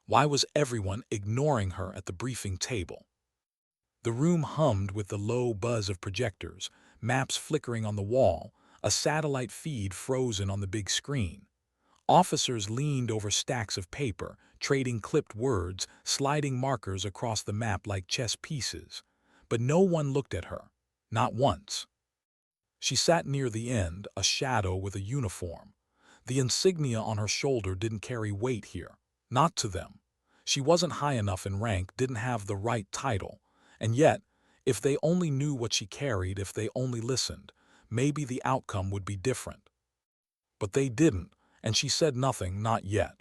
Why was everyone ignoring her at the briefing table? The room hummed with the low buzz of projectors, maps flickering on the wall, a satellite feed frozen on the big screen. Officers leaned over stacks of paper, trading clipped words, sliding markers across the map like chess pieces. But no one looked at her. Not once. She sat near the end, a shadow with a uniform. The insignia on her shoulder didn't carry weight here. Not to them. She wasn't high enough in rank, didn't have the right title. And yet, if they only knew what she carried, if they only listened, maybe the outcome would be different. But they didn't, and she said nothing, not yet.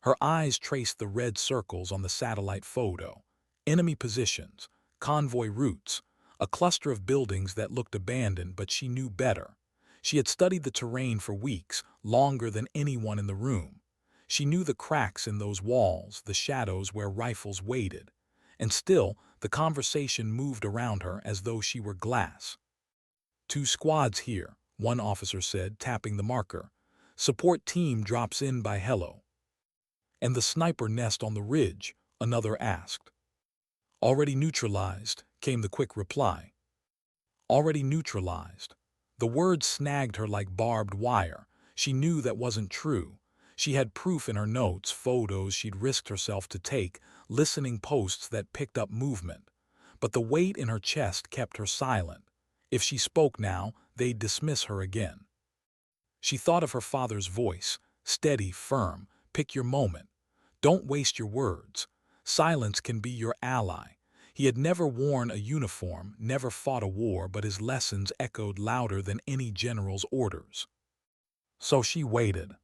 Her eyes traced the red circles on the satellite photo. Enemy positions, convoy routes, a cluster of buildings that looked abandoned, but she knew better. She had studied the terrain for weeks, longer than anyone in the room. She knew the cracks in those walls, the shadows where rifles waited. And still, the conversation moved around her as though she were glass. "Two squads here," one officer said, tapping the marker. "Support team drops in by helo." "And the sniper nest on the ridge?" another asked. "Already neutralized," came the quick reply. Already neutralized. The words snagged her like barbed wire. She knew that wasn't true. She had proof in her notes, photos she'd risked herself to take, listening posts that picked up movement. But the weight in her chest kept her silent. If she spoke now, they'd dismiss her again. She thought of her father's voice, steady, firm. "Pick your moment. Don't waste your words. Silence can be your ally." He had never worn a uniform, never fought a war, but his lessons echoed louder than any general's orders. So she waited.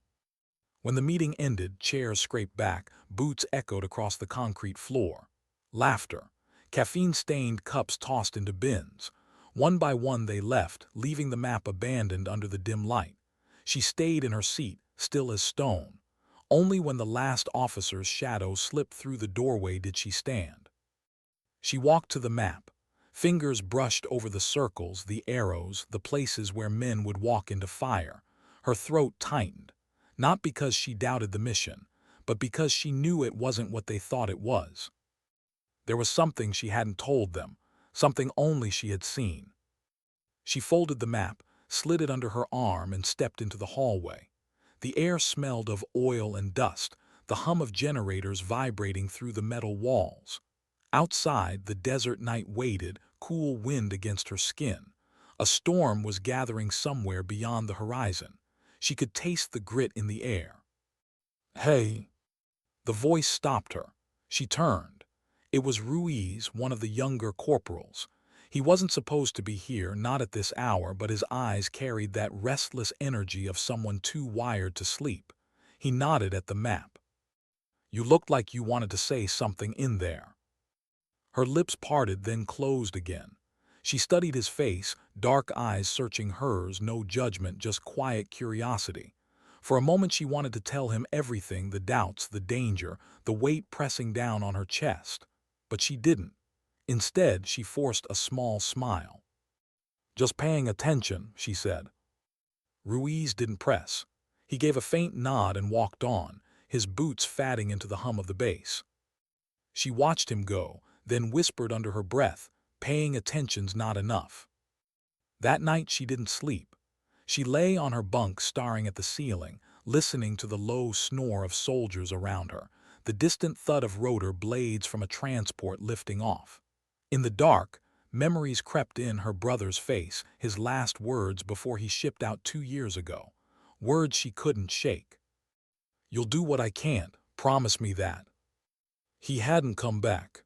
When the meeting ended, chairs scraped back, boots echoed across the concrete floor. Laughter. Caffeine-stained cups tossed into bins. One by one they left, leaving the map abandoned under the dim light. She stayed in her seat, still as stone. Only when the last officer's shadow slipped through the doorway did she stand. She walked to the map. Fingers brushed over the circles, the arrows, the places where men would walk into fire. Her throat tightened. Not because she doubted the mission, but because she knew it wasn't what they thought it was. There was something she hadn't told them, something only she had seen. She folded the map, slid it under her arm, and stepped into the hallway. The air smelled of oil and dust, the hum of generators vibrating through the metal walls. Outside, the desert night waited, cool wind against her skin. A storm was gathering somewhere beyond the horizon. She could taste the grit in the air. "Hey!" The voice stopped her. She turned. It was Ruiz, one of the younger corporals. He wasn't supposed to be here, not at this hour, but his eyes carried that restless energy of someone too wired to sleep. He nodded at the map. "You looked like you wanted to say something in there." Her lips parted, then closed again. She studied his face, dark eyes searching hers, no judgment, just quiet curiosity. For a moment she wanted to tell him everything, the doubts, the danger, the weight pressing down on her chest. But she didn't. Instead, she forced a small smile. "Just paying attention," she said. Ruiz didn't press. He gave a faint nod and walked on, his boots fatting into the hum of the bass. She watched him go, then whispered under her breath, "Paying attention's not enough." That night she didn't sleep. She lay on her bunk staring at the ceiling, listening to the low snore of soldiers around her, the distant thud of rotor blades from a transport lifting off. In the dark, memories crept in her brother's face, his last words before he shipped out 2 years ago. Words she couldn't shake. "You'll do what I can't, promise me that." He hadn't come back.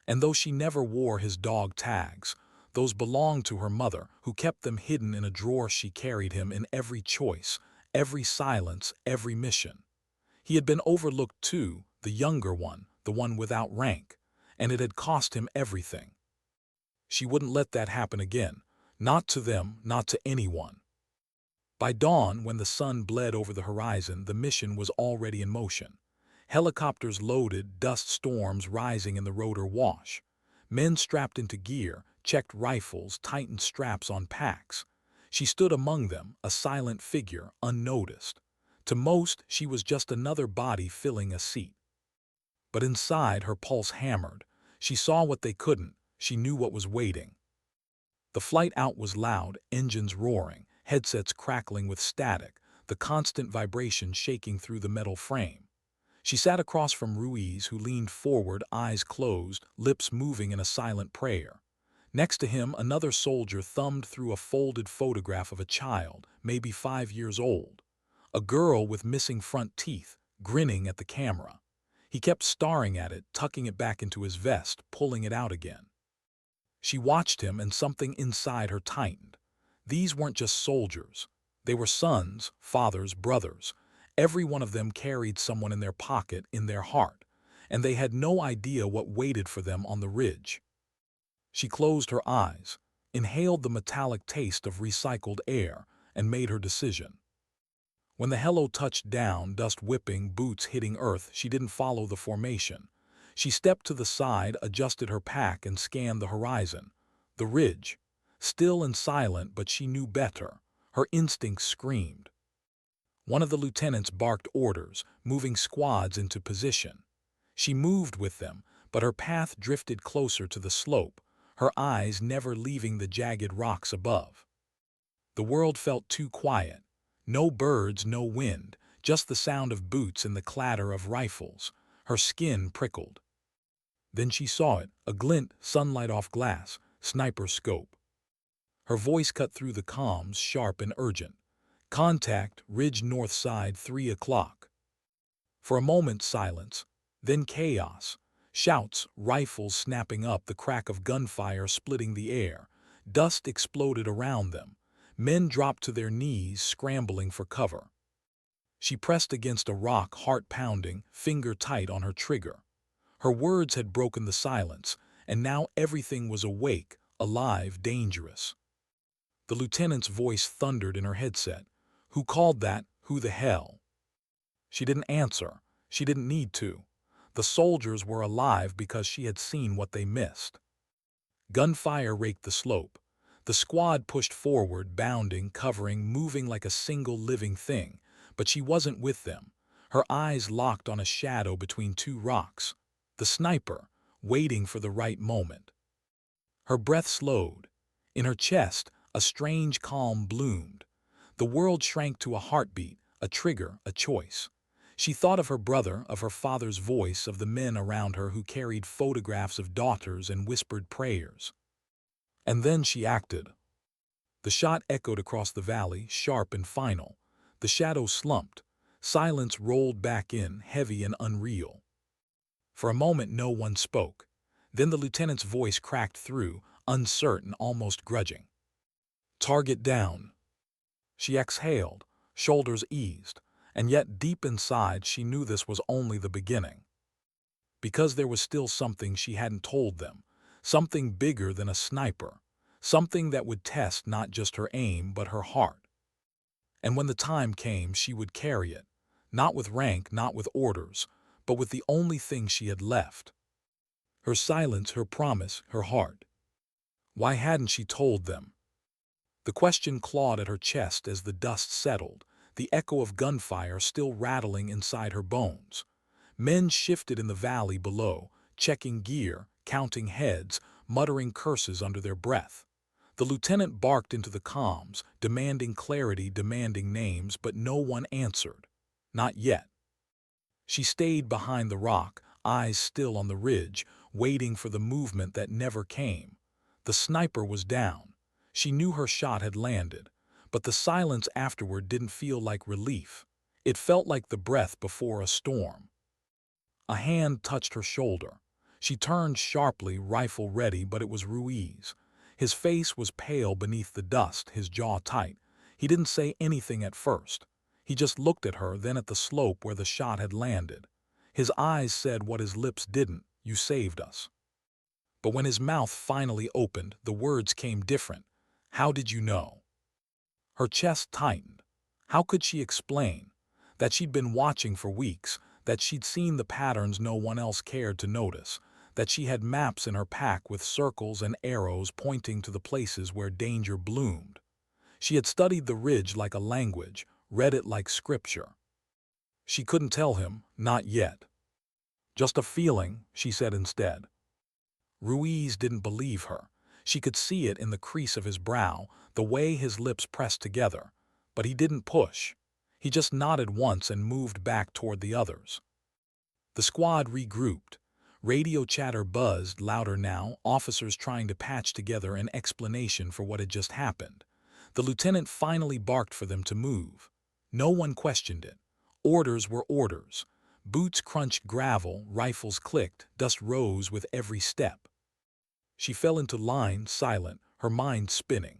And though she never wore his dog tags, those belonged to her mother, who kept them hidden in a drawer. She carried him in every choice, every silence, every mission. He had been overlooked too, the younger one, the one without rank, and it had cost him everything. She wouldn't let that happen again, not to them, not to anyone. By dawn, when the sun bled over the horizon, the mission was already in motion. Helicopters loaded, dust storms rising in the rotor wash. Men strapped into gear, checked rifles, tightened straps on packs. She stood among them, a silent figure, unnoticed. To most, she was just another body filling a seat. But inside, her pulse hammered. She saw what they couldn't. She knew what was waiting. The flight out was loud, engines roaring, headsets crackling with static, the constant vibration shaking through the metal frame. She sat across from Ruiz, who leaned forward, eyes closed, lips moving in a silent prayer. Next to him, another soldier thumbed through a folded photograph of a child, maybe 5 years old. A girl with missing front teeth, grinning at the camera. He kept staring at it, tucking it back into his vest, pulling it out again. She watched him, and something inside her tightened. These weren't just soldiers. They were sons, fathers, brothers. Every one of them carried someone in their pocket, in their heart, and they had no idea what waited for them on the ridge. She closed her eyes, inhaled the metallic taste of recycled air, and made her decision. When the helo touched down, dust whipping, boots hitting earth, she didn't follow the formation. She stepped to the side, adjusted her pack, and scanned the horizon. The ridge. Still and silent, but she knew better. Her instincts screamed. One of the lieutenants barked orders, moving squads into position. She moved with them, but her path drifted closer to the slope, her eyes never leaving the jagged rocks above. The world felt too quiet. No birds, no wind, just the sound of boots and the clatter of rifles. Her skin prickled. Then she saw it, a glint, sunlight off glass, sniper scope. Her voice cut through the comms, sharp and urgent. Contact, ridge north side, 3 o'clock. For a moment, silence, then chaos. Shouts, rifles snapping up, the crack of gunfire splitting the air. Dust exploded around them. Men dropped to their knees, scrambling for cover. She pressed against a rock, heart pounding, finger tight on her trigger. Her words had broken the silence, and now everything was awake, alive, dangerous. The lieutenant's voice thundered in her headset. Who called that? Who the hell? She didn't answer. She didn't need to. The soldiers were alive because she had seen what they missed. Gunfire raked the slope. The squad pushed forward, bounding, covering, moving like a single living thing, but she wasn't with them. Her eyes locked on a shadow between 2 rocks. The sniper, waiting for the right moment. Her breath slowed. In her chest, a strange calm bloomed. The world shrank to a heartbeat, a trigger, a choice. She thought of her brother, of her father's voice, of the men around her who carried photographs of daughters and whispered prayers. And then she acted. The shot echoed across the valley, sharp and final. The shadow slumped. Silence rolled back in, heavy and unreal. For a moment no one spoke. Then the lieutenant's voice cracked through, uncertain, almost grudging. Target down. She exhaled, shoulders eased, and yet deep inside she knew this was only the beginning. Because there was still something she hadn't told them, something bigger than a sniper, something that would test not just her aim but her heart. And when the time came, she would carry it, not with rank, not with orders, but with the only thing she had left. Her silence, her promise, her heart. Why hadn't she told them? The question clawed at her chest as the dust settled, the echo of gunfire still rattling inside her bones. Men shifted in the valley below, checking gear, counting heads, muttering curses under their breath. The lieutenant barked into the comms, demanding clarity, demanding names, but no one answered. Not yet. She stayed behind the rock, eyes still on the ridge, waiting for the movement that never came. The sniper was down. She knew her shot had landed, but the silence afterward didn't feel like relief. It felt like the breath before a storm. A hand touched her shoulder. She turned sharply, rifle ready, but it was Ruiz. His face was pale beneath the dust, his jaw tight. He didn't say anything at first. He just looked at her, then at the slope where the shot had landed. His eyes said what his lips didn't: "You saved us." But when his mouth finally opened, the words came different. "How did you know?" Her chest tightened. How could she explain? That she'd been watching for weeks, that she'd seen the patterns no one else cared to notice, that she had maps in her pack with circles and arrows pointing to the places where danger bloomed. She had studied the ridge like a language, read it like scripture. She couldn't tell him, not yet. Just a feeling, she said instead. Ruiz didn't believe her. She could see it in the crease of his brow, the way his lips pressed together. But he didn't push. He just nodded once and moved back toward the others. The squad regrouped. Radio chatter buzzed louder now, officers trying to patch together an explanation for what had just happened. The lieutenant finally barked for them to move. No one questioned it. Orders were orders. Boots crunched gravel, rifles clicked, dust rose with every step. She fell into line, silent, her mind spinning.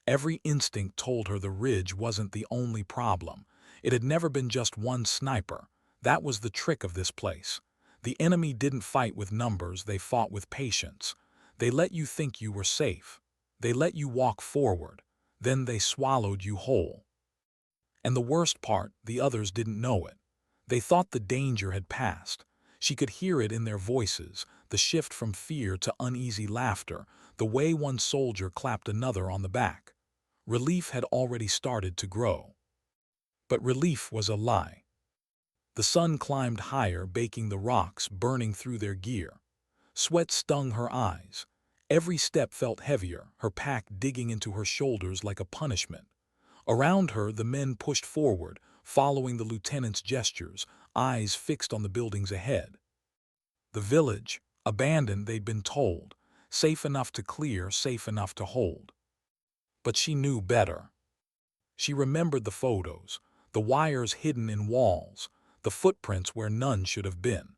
Every instinct told her the ridge wasn't the only problem. It had never been just one sniper. That was the trick of this place. The enemy didn't fight with numbers, they fought with patience. They let you think you were safe. They let you walk forward. Then they swallowed you whole. And the worst part, the others didn't know it. They thought the danger had passed. She could hear it in their voices, the shift from fear to uneasy laughter, the way one soldier clapped another on the back. Relief had already started to grow. But relief was a lie. The sun climbed higher, baking the rocks, burning through their gear. Sweat stung her eyes. Every step felt heavier, her pack digging into her shoulders like a punishment. Around her, the men pushed forward, following the lieutenant's gestures, eyes fixed on the buildings ahead. The village, abandoned, they'd been told, safe enough to clear, safe enough to hold. But she knew better. She remembered the photos, the wires hidden in walls, the footprints where none should have been,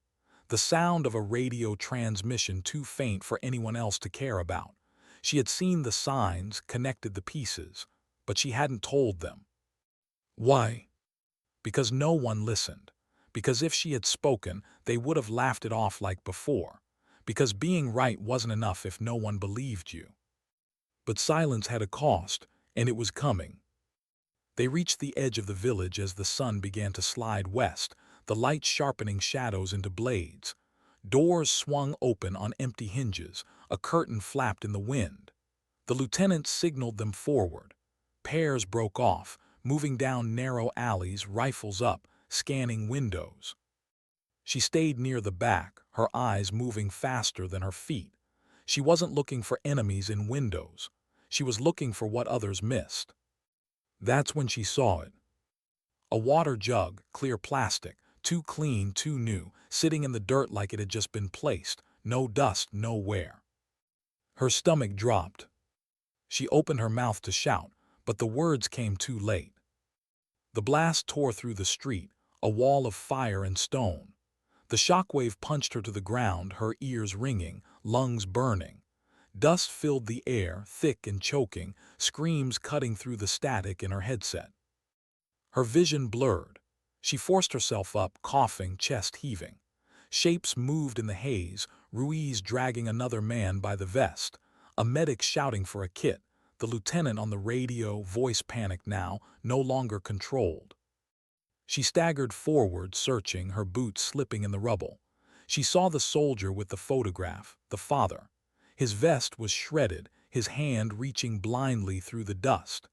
the sound of a radio transmission too faint for anyone else to care about. She had seen the signs, connected the pieces, but she hadn't told them. Why? Because no one listened. Because if she had spoken, they would have laughed it off like before. Because being right wasn't enough if no one believed you. But silence had a cost, and it was coming. They reached the edge of the village as the sun began to slide west, the light sharpening shadows into blades. Doors swung open on empty hinges, a curtain flapped in the wind. The lieutenant signaled them forward. Pairs broke off, moving down narrow alleys, rifles up, scanning windows. She stayed near the back, her eyes moving faster than her feet. She wasn't looking for enemies in windows. She was looking for what others missed. That's when she saw it. A water jug, clear plastic, too clean, too new, sitting in the dirt like it had just been placed, no dust, no wear. Her stomach dropped. She opened her mouth to shout, but the words came too late. The blast tore through the street, a wall of fire and stone. The shockwave punched her to the ground, her ears ringing, lungs burning. Dust filled the air, thick and choking, screams cutting through the static in her headset. Her vision blurred. She forced herself up, coughing, chest heaving. Shapes moved in the haze, Ruiz dragging another man by the vest, a medic shouting for a kit, the lieutenant on the radio, voice panicked now, no longer controlled. She staggered forward, searching, her boots slipping in the rubble. She saw the soldier with the photograph, the father. His vest was shredded, his hand reaching blindly through the dust.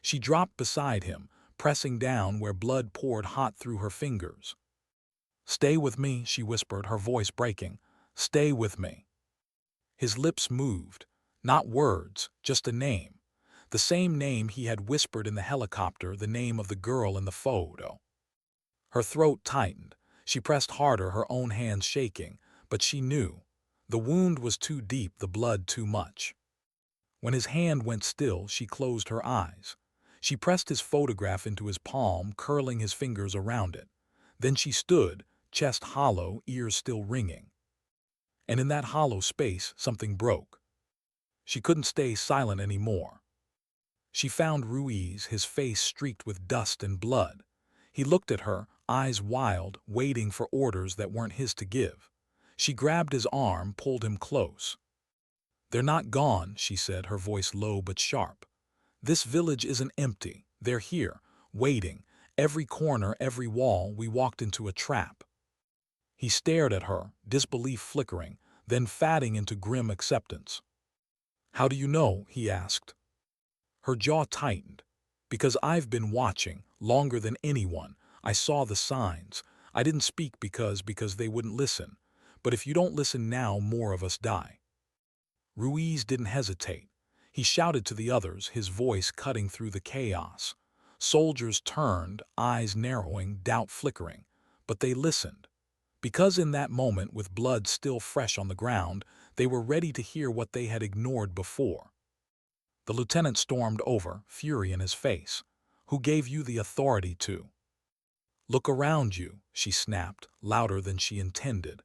She dropped beside him, pressing down where blood poured hot through her fingers. "Stay with me," she whispered, her voice breaking. "Stay with me." His lips moved. Not words, just a name. The same name he had whispered in the helicopter, the name of the girl in the photo. Her throat tightened. She pressed harder, her own hands shaking, but she knew. The wound was too deep, the blood too much. When his hand went still, she closed her eyes. She pressed his photograph into his palm, curling his fingers around it. Then she stood, chest hollow, ears still ringing. And in that hollow space, something broke. She couldn't stay silent anymore. She found Ruiz, his face streaked with dust and blood. He looked at her, eyes wild, waiting for orders that weren't his to give. She grabbed his arm, pulled him close. "They're not gone," she said, her voice low but sharp. "This village isn't empty. They're here, waiting. Every corner, every wall, we walked into a trap." He stared at her, disbelief flickering, then fatting into grim acceptance. "How do you know?" he asked. Her jaw tightened. "Because I've been watching, longer than anyone. I saw the signs. I didn't speak because they wouldn't listen. But if you don't listen now, more of us die." Ruiz didn't hesitate. He shouted to the others, his voice cutting through the chaos. Soldiers turned, eyes narrowing, doubt flickering. But they listened. Because in that moment, with blood still fresh on the ground, they were ready to hear what they had ignored before. The lieutenant stormed over, fury in his face. "Who gave you the authority to?" "Look around you," she snapped, louder than she intended.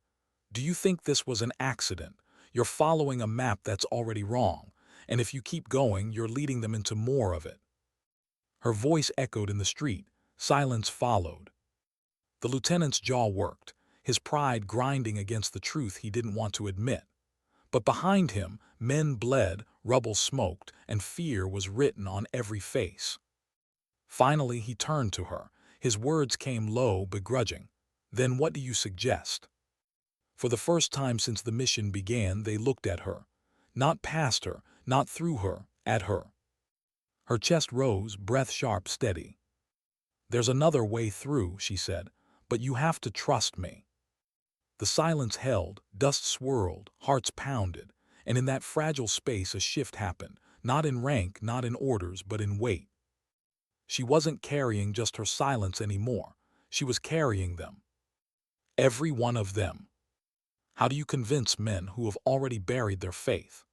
"Do you think this was an accident? You're following a map that's already wrong, and if you keep going, you're leading them into more of it." Her voice echoed in the street. Silence followed. The lieutenant's jaw worked, his pride grinding against the truth he didn't want to admit. But behind him, men bled, rubble smoked, and fear was written on every face. Finally, he turned to her. His words came low, begrudging. "Then what do you suggest?" For the first time since the mission began, they looked at her. Not past her, not through her, at her. Her chest rose, breath sharp, steady. "There's another way through," she said, "but you have to trust me." The silence held, dust swirled, hearts pounded, and in that fragile space a shift happened, not in rank, not in orders, but in weight. She wasn't carrying just her silence anymore. She was carrying them. Every one of them. How do you convince men who have already buried their faith?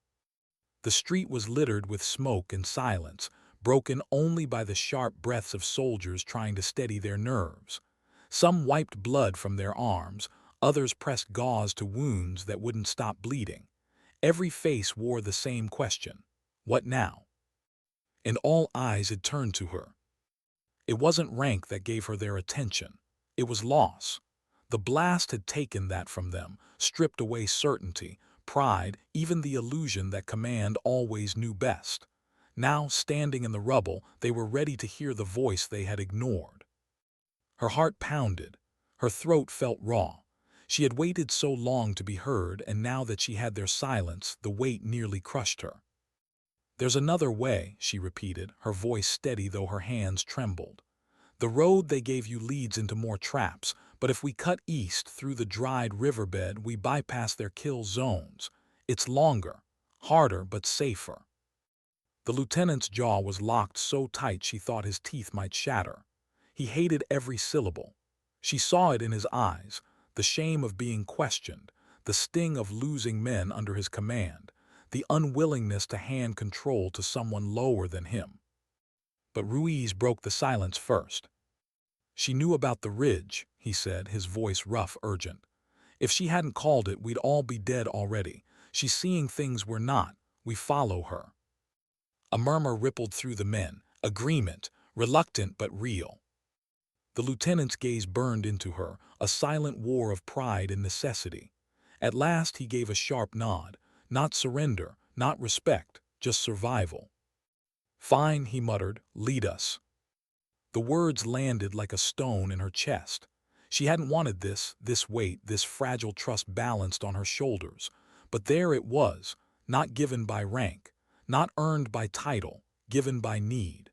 The street was littered with smoke and silence, broken only by the sharp breaths of soldiers trying to steady their nerves. Some wiped blood from their arms, others pressed gauze to wounds that wouldn't stop bleeding. Every face wore the same question: what now? And all eyes had turned to her. It wasn't rank that gave her their attention. It was loss. The blast had taken that from them, stripped away certainty, pride, even the illusion that command always knew best. Now, standing in the rubble, they were ready to hear the voice they had ignored. Her heart pounded. Her throat felt raw. She had waited so long to be heard, and now that she had their silence, the weight nearly crushed her. "There's another way," she repeated, her voice steady though her hands trembled. "The road they gave you leads into more traps, but if we cut east through the dried riverbed, we bypass their kill zones. It's longer, harder, but safer." The lieutenant's jaw was locked so tight she thought his teeth might shatter. He hated every syllable. She saw it in his eyes, the shame of being questioned, the sting of losing men under his command, the unwillingness to hand control to someone lower than him. But Ruiz broke the silence first. "She knew about the ridge," he said, his voice rough, urgent. "If she hadn't called it, we'd all be dead already. She's seeing things we're not. We follow her." A murmur rippled through the men, agreement, reluctant but real. The lieutenant's gaze burned into her, a silent war of pride and necessity. At last he gave a sharp nod. Not surrender, not respect, just survival. "Fine," he muttered, "lead us." The words landed like a stone in her chest. She hadn't wanted this weight, this fragile trust balanced on her shoulders. But there it was, not given by rank, not earned by title, given by need.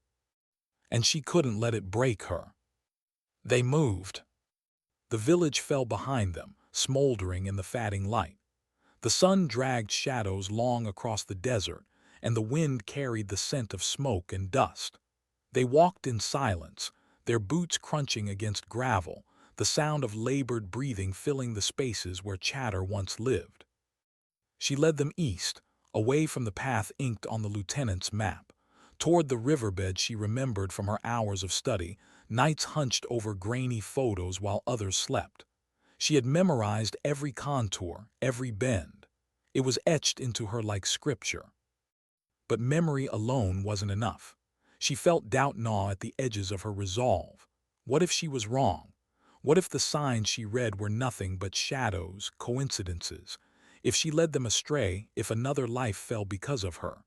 And she couldn't let it break her. They moved. The village fell behind them, smoldering in the fading light. The sun dragged shadows long across the desert, and the wind carried the scent of smoke and dust. They walked in silence, their boots crunching against gravel, the sound of labored breathing filling the spaces where chatter once lived. She led them east, away from the path inked on the lieutenant's map, toward the riverbed she remembered from her hours of study, nights hunched over grainy photos while others slept. She had memorized every contour, every bend. It was etched into her like scripture. But memory alone wasn't enough. She felt doubt gnaw at the edges of her resolve. What if she was wrong? What if the signs she read were nothing but shadows, coincidences? If she led them astray, if another life fell because of her?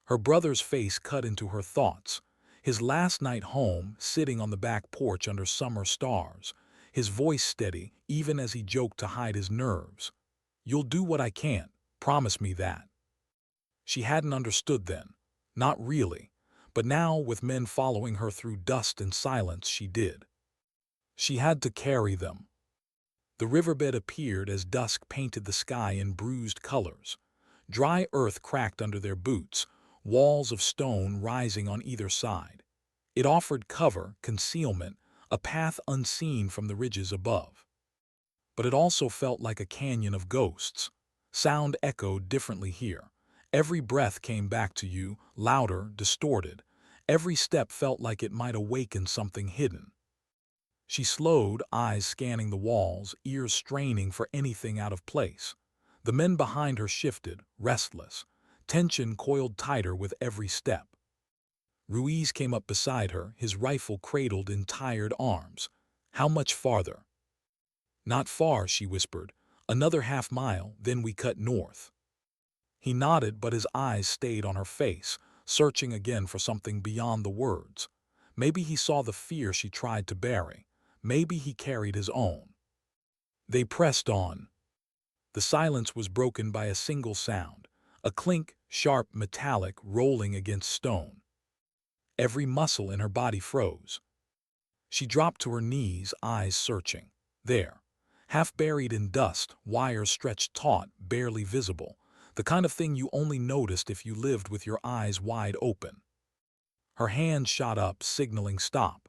Her brother's face cut into her thoughts. His last night home, sitting on the back porch under summer stars, his voice steady, even as he joked to hide his nerves. "You'll do what I can't. Promise me that." She hadn't understood then. Not really. But now, with men following her through dust and silence, she did. She had to carry them. The riverbed appeared as dusk painted the sky in bruised colors. Dry earth cracked under their boots, walls of stone rising on either side. It offered cover, concealment, a path unseen from the ridges above. But it also felt like a canyon of ghosts. Sound echoed differently here. Every breath came back to you, louder, distorted. Every step felt like it might awaken something hidden. She slowed, eyes scanning the walls, ears straining for anything out of place. The men behind her shifted, restless. Tension coiled tighter with every step. Ruiz came up beside her, his rifle cradled in tired arms. "How much farther?" "Not far," she whispered. "Another half-mile, then we cut north." He nodded, but his eyes stayed on her face, searching again for something beyond the words. Maybe he saw the fear she tried to bury. Maybe he carried his own. They pressed on. The silence was broken by a single sound, a clink, sharp, metallic, rolling against stone. Every muscle in her body froze. She dropped to her knees, eyes searching. There, half buried in dust, wires stretched taut, barely visible, the kind of thing you only noticed if you lived with your eyes wide open. Her hand shot up, signaling stop.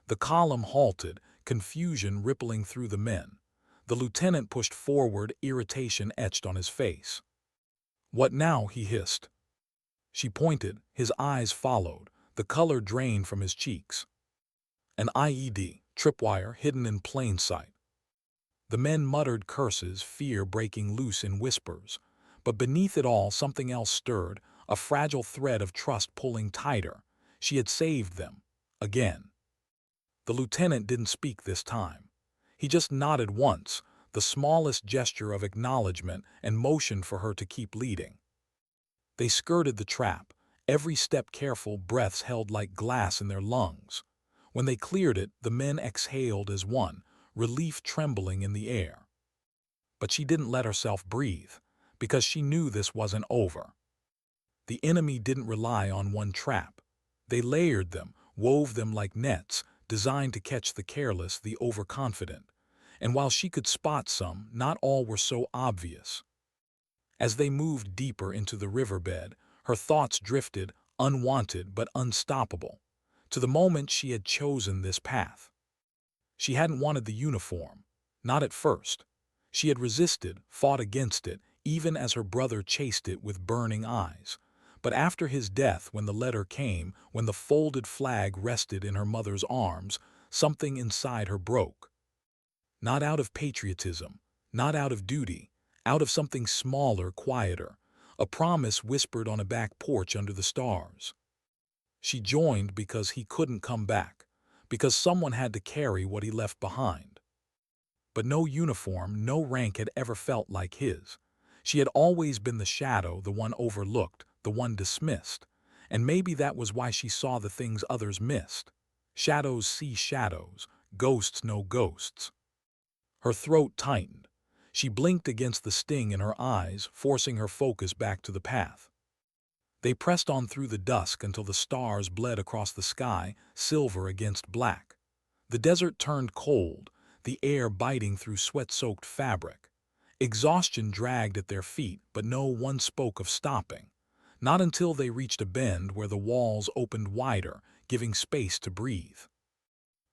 The column halted, confusion rippling through the men. The lieutenant pushed forward, irritation etched on his face. "What now?" he hissed. She pointed, his eyes followed, the color drained from his cheeks. An IED, tripwire hidden in plain sight. The men muttered curses, fear breaking loose in whispers. But beneath it all, something else stirred, a fragile thread of trust pulling tighter. She had saved them. Again. The lieutenant didn't speak this time. He just nodded once, the smallest gesture of acknowledgement, and motioned for her to keep leading. They skirted the trap, every step careful, breaths held like glass in their lungs. When they cleared it, the men exhaled as one, relief trembling in the air. But she didn't let herself breathe, because she knew this wasn't over. The enemy didn't rely on one trap. They layered them, wove them like nets, designed to catch the careless, the overconfident. And while she could spot some, not all were so obvious. As they moved deeper into the riverbed, her thoughts drifted, unwanted but unstoppable, to the moment she had chosen this path. She hadn't wanted the uniform, not at first. She had resisted, fought against it, even as her brother chased it with burning eyes. But after his death, when the letter came, when the folded flag rested in her mother's arms, something inside her broke. Not out of patriotism, not out of duty, out of something smaller, quieter, a promise whispered on a back porch under the stars. She joined because he couldn't come back, because someone had to carry what he left behind. But no uniform, no rank had ever felt like his. She had always been the shadow, the one overlooked, the one dismissed. And maybe that was why she saw the things others missed. Shadows see shadows, ghosts know ghosts. Her throat tightened. She blinked against the sting in her eyes, forcing her focus back to the path. They pressed on through the dusk until the stars bled across the sky, silver against black. The desert turned cold, the air biting through sweat-soaked fabric. Exhaustion dragged at their feet, but no one spoke of stopping. Not until they reached a bend where the walls opened wider, giving space to breathe.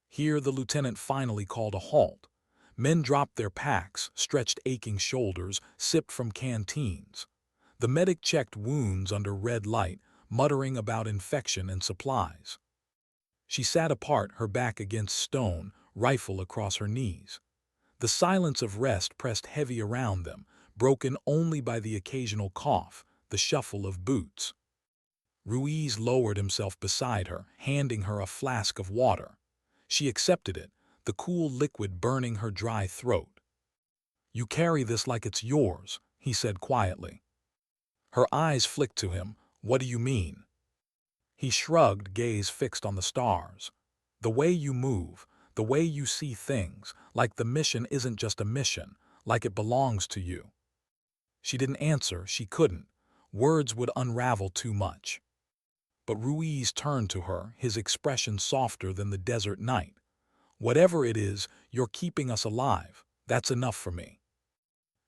Here the lieutenant finally called a halt. Men dropped their packs, stretched aching shoulders, sipped from canteens. The medic checked wounds under red light, muttering about infection and supplies. She sat apart, her back against stone, rifle across her knees. The silence of rest pressed heavy around them, broken only by the occasional cough, the shuffle of boots. Ruiz lowered himself beside her, handing her a flask of water. She accepted it, the cool liquid burning her dry throat. "You carry this like it's yours," he said quietly. Her eyes flicked to him. "What do you mean?" He shrugged, gaze fixed on the stars. "The way you move, the way you see things, like the mission isn't just a mission, like it belongs to you." She didn't answer, she couldn't. Words would unravel too much. But Ruiz turned to her, his expression softer than the desert night. Whatever it is, you're keeping us alive. That's enough for me."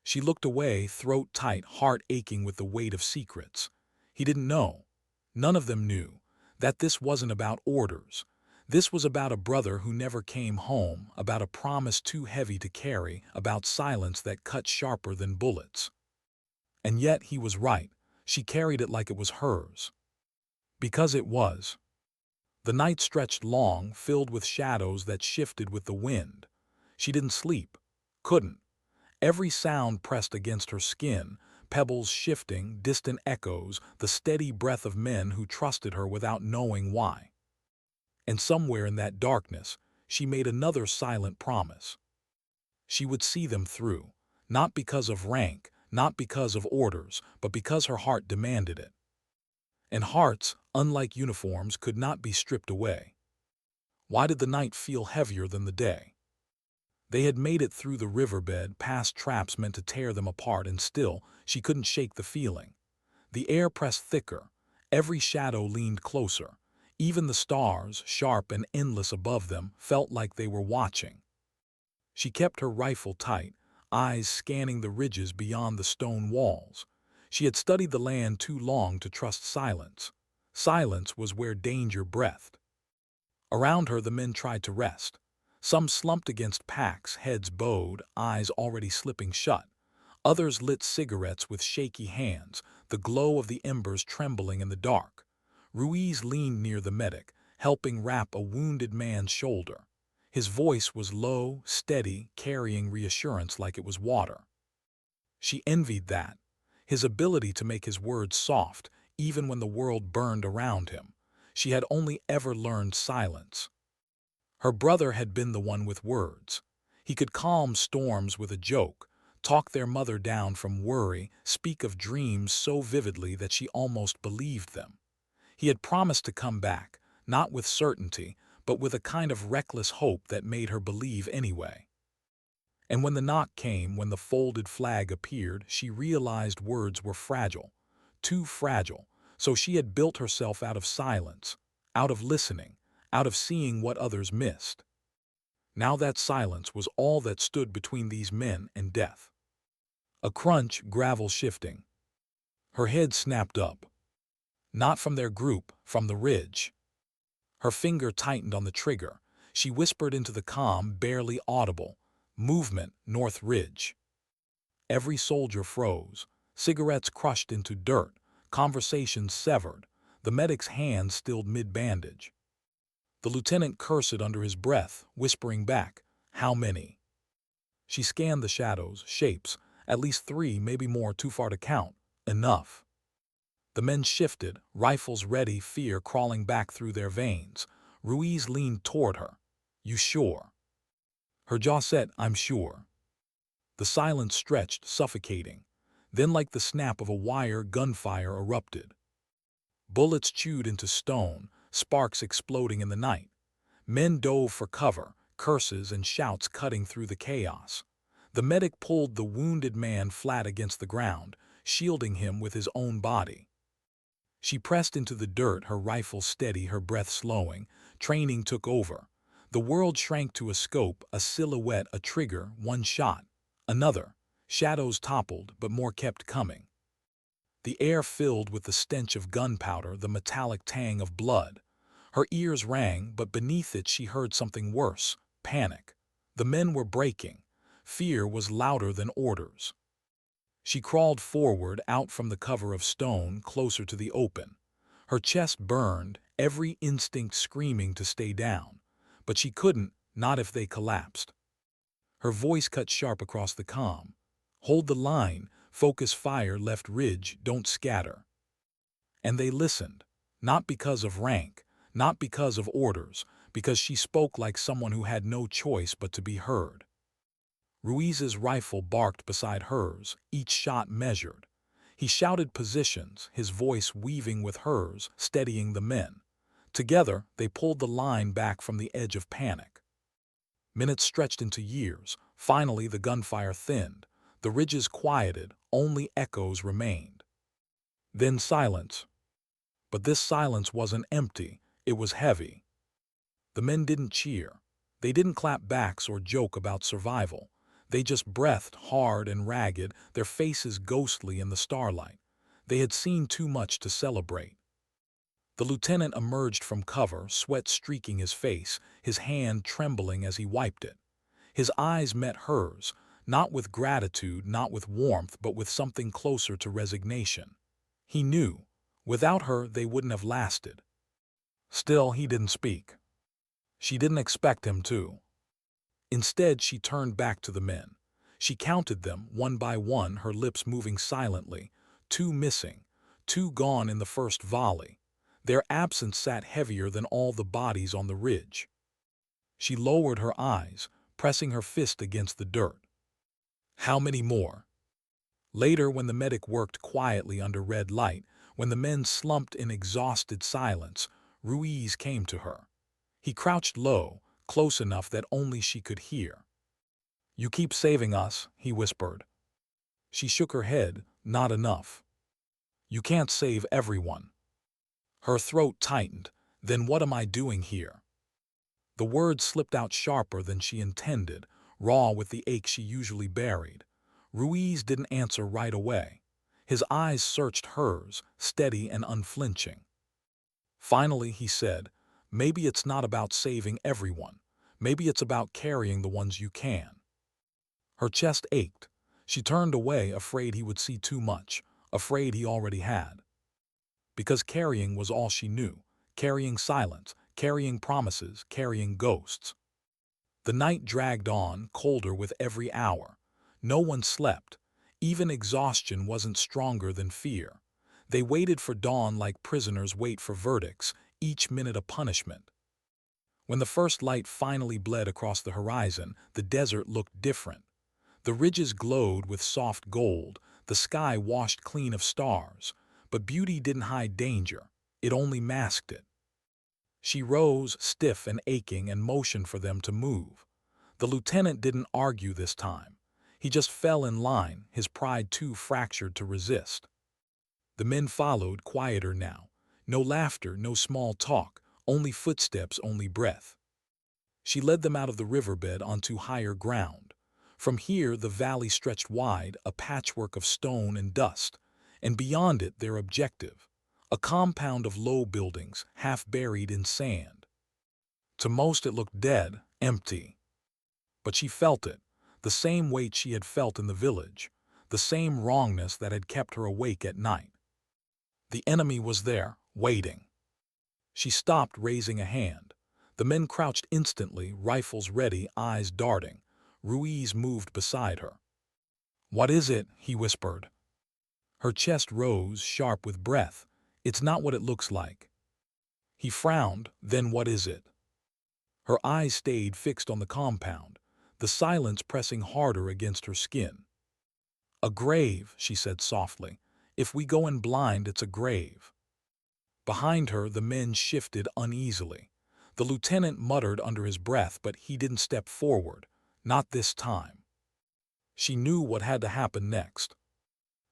She looked away, throat tight, heart aching with the weight of secrets. He didn't know. None of them knew that this wasn't about orders. This was about a brother who never came home, about a promise too heavy to carry, about silence that cut sharper than bullets. And yet he was right. She carried it like it was hers. Because it was. The night stretched long, filled with shadows that shifted with the wind. She didn't sleep. Couldn't. Every sound pressed against her skin, pebbles shifting, distant echoes, the steady breath of men who trusted her without knowing why. And somewhere in that darkness, she made another silent promise. She would see them through, not because of rank, not because of orders, but because her heart demanded it. And hearts, unlike uniforms, could not be stripped away. Why did the night feel heavier than the day? They had made it through the riverbed, past traps meant to tear them apart, and still, she couldn't shake the feeling. The air pressed thicker. Every shadow leaned closer. Even the stars, sharp and endless above them, felt like they were watching. She kept her rifle tight, eyes scanning the ridges beyond the stone walls. She had studied the land too long to trust silence. Silence was where danger breathed. Around her, the men tried to rest. Some slumped against packs, heads bowed, eyes already slipping shut. Others lit cigarettes with shaky hands, the glow of the embers trembling in the dark. Ruiz leaned near the medic, helping wrap a wounded man's shoulder. His voice was low, steady, carrying reassurance like it was water. She envied that, his ability to make his words soft, even when the world burned around him. She had only ever learned silence. Her brother had been the one with words. He could calm storms with a joke, talk their mother down from worry, speak of dreams so vividly that she almost believed them. He had promised to come back, not with certainty, but with a kind of reckless hope that made her believe anyway. And when the knock came, when the folded flag appeared, she realized words were fragile, too fragile, so she had built herself out of silence, out of listening, out of seeing what others missed. Now that silence was all that stood between these men and death. A crunch, gravel shifting. Her head snapped up. Not from their group, from the ridge. Her finger tightened on the trigger. She whispered into the calm, barely audible, "Movement, North Ridge." Every soldier froze. Cigarettes crushed into dirt. Conversations severed. The medic's hand stilled mid-bandage. The lieutenant cursed under his breath, whispering back, "How many?" She scanned the shadows, shapes, at least 3, maybe more, too far to count. Enough. The men shifted, rifles ready, fear crawling back through their veins. Ruiz leaned toward her. "You sure?" Her jaw set, "I'm sure." The silence stretched, suffocating. Then, like the snap of a wire, gunfire erupted. Bullets chewed into stone, sparks exploding in the night. Men dove for cover, curses and shouts cutting through the chaos. The medic pulled the wounded man flat against the ground, shielding him with his own body. She pressed into the dirt, her rifle steady, her breath slowing. Training took over. The world shrank to a scope, a silhouette, a trigger, one shot. Another. Shadows toppled, but more kept coming. The air filled with the stench of gunpowder, the metallic tang of blood. Her ears rang, but beneath it she heard something worse, panic. The men were breaking. Fear was louder than orders. She crawled forward, out from the cover of stone, closer to the open. Her chest burned, every instinct screaming to stay down. But she couldn't, not if they collapsed. Her voice cut sharp across the calm. "Hold the line, focus fire, left ridge, don't scatter." And they listened, not because of rank, not because of orders, because she spoke like someone who had no choice but to be heard. Ruiz's rifle barked beside hers, each shot measured. He shouted positions, his voice weaving with hers, steadying the men. Together, they pulled the line back from the edge of panic. Minutes stretched into years. Finally, the gunfire thinned. The ridges quieted, only echoes remained. Then silence. But this silence wasn't empty, it was heavy. The men didn't cheer. They didn't clap backs or joke about survival. They just breathed hard and ragged, their faces ghostly in the starlight. They had seen too much to celebrate. The lieutenant emerged from cover, sweat streaking his face, his hand trembling as he wiped it. His eyes met hers, not with gratitude, not with warmth, but with something closer to resignation. He knew, without her they wouldn't have lasted. Still, he didn't speak. She didn't expect him to. Instead, she turned back to the men. She counted them, one by one, her lips moving silently. 2 missing, 2 gone in the first volley. Their absence sat heavier than all the bodies on the ridge. She lowered her eyes, pressing her fist against the dirt. How many more? Later, when the medic worked quietly under red light, when the men slumped in exhausted silence, Ruiz came to her. He crouched low, close enough that only she could hear. "You keep saving us," he whispered. She shook her head. "Not enough. You can't save everyone." Her throat tightened. "Then what am I doing here?" The words slipped out sharper than she intended, raw with the ache she usually buried. Ruiz didn't answer right away. His eyes searched hers, steady and unflinching. Finally, he said, "Maybe it's not about saving everyone. Maybe it's about carrying the ones you can." Her chest ached. She turned away, afraid he would see too much, afraid he already had. Because carrying was all she knew, carrying silence, carrying promises, carrying ghosts. The night dragged on, colder with every hour. No one slept. Even exhaustion wasn't stronger than fear. They waited for dawn like prisoners wait for verdicts, each minute a punishment. When the first light finally bled across the horizon, the desert looked different. The ridges glowed with soft gold, the sky washed clean of stars. But beauty didn't hide danger, it only masked it. She rose, stiff and aching, and motioned for them to move. The lieutenant didn't argue this time. He just fell in line, his pride too fractured to resist. The men followed, quieter now. No laughter, no small talk, only footsteps, only breath. She led them out of the riverbed onto higher ground. From here the valley stretched wide, a patchwork of stone and dust, and beyond it their objective, a compound of low buildings, half buried in sand. To most it looked dead, empty. But she felt it, the same weight she had felt in the village, the same wrongness that had kept her awake at night. The enemy was there, waiting. She stopped, raising a hand. The men crouched instantly, rifles ready, eyes darting. Ruiz moved beside her. "What is it?" he whispered. Her chest rose, sharp with breath. "It's not what it looks like." He frowned. "Then what is it?" Her eyes stayed fixed on the compound, the silence pressing harder against her skin. "A grave," she said softly. "If we go in blind, it's a grave." Behind her, the men shifted uneasily. The lieutenant muttered under his breath, but he didn't step forward. Not this time. She knew what had to happen next.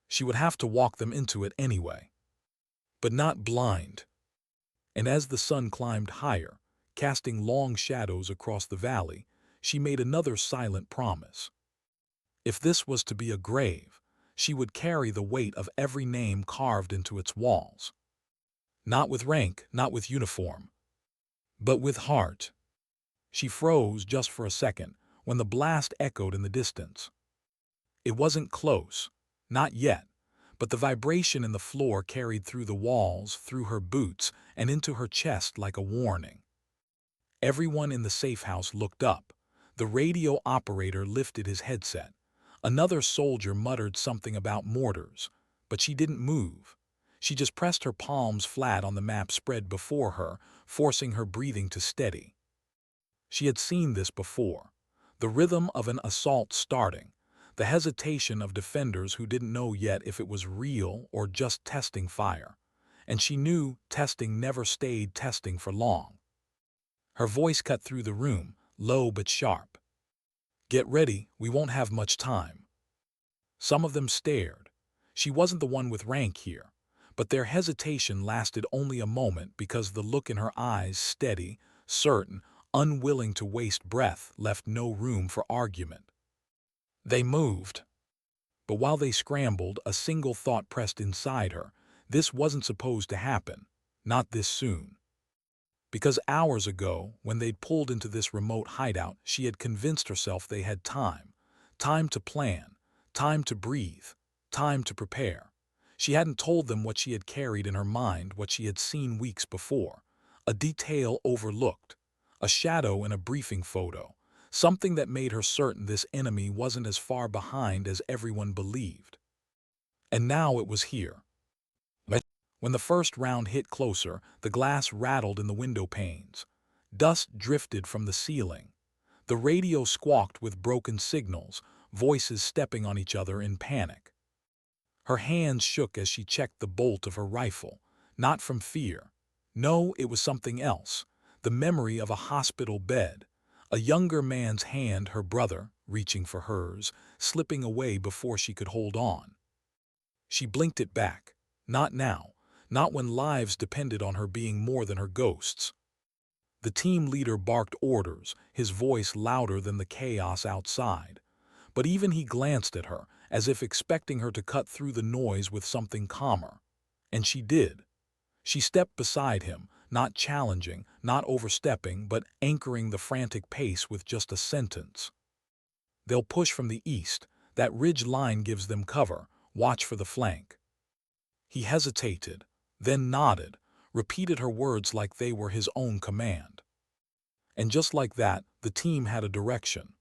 She would have to walk them into it anyway. But not blind. And as the sun climbed higher, casting long shadows across the valley, she made another silent promise. If this was to be a grave, she would carry the weight of every name carved into its walls. Not with rank, not with uniform, but with heart. She froze just for a second when the blast echoed in the distance. It wasn't close, not yet, but the vibration in the floor carried through the walls, through her boots, and into her chest like a warning. Everyone in the safe house looked up. The radio operator lifted his headset. Another soldier muttered something about mortars, but she didn't move. She just pressed her palms flat on the map spread before her, forcing her breathing to steady. She had seen this before. The rhythm of an assault starting, the hesitation of defenders who didn't know yet if it was real or just testing fire. And she knew testing never stayed testing for long. Her voice cut through the room, low but sharp. "Get ready, we won't have much time." Some of them stared. She wasn't the one with rank here, but their hesitation lasted only a moment because the look in her eyes, steady, certain, unwilling to waste breath, left no room for argument. They moved. But while they scrambled, a single thought pressed inside her. This wasn't supposed to happen. Not this soon. Because hours ago, when they'd pulled into this remote hideout, she had convinced herself they had time. Time to plan. Time to breathe. Time to prepare. She hadn't told them what she had carried in her mind, what she had seen weeks before. A detail overlooked. A shadow in a briefing photo. Something that made her certain this enemy wasn't as far behind as everyone believed. And now it was here. When the first round hit closer, the glass rattled in the window panes. Dust drifted from the ceiling. The radio squawked with broken signals, voices stepping on each other in panic. Her hands shook as she checked the bolt of her rifle, not from fear. No, it was something else. The memory of a hospital bed. A younger man's hand, her brother, reaching for hers, slipping away before she could hold on. She blinked it back. Not now. Not when lives depended on her being more than her ghosts. The team leader barked orders, his voice louder than the chaos outside. But even he glanced at her, as if expecting her to cut through the noise with something calmer. And she did. She stepped beside him, not challenging, not overstepping, but anchoring the frantic pace with just a sentence. They'll push from the east. That ridge line gives them cover. Watch for the flank. He hesitated, then nodded, repeated her words like they were his own command. And just like that, the team had a direction.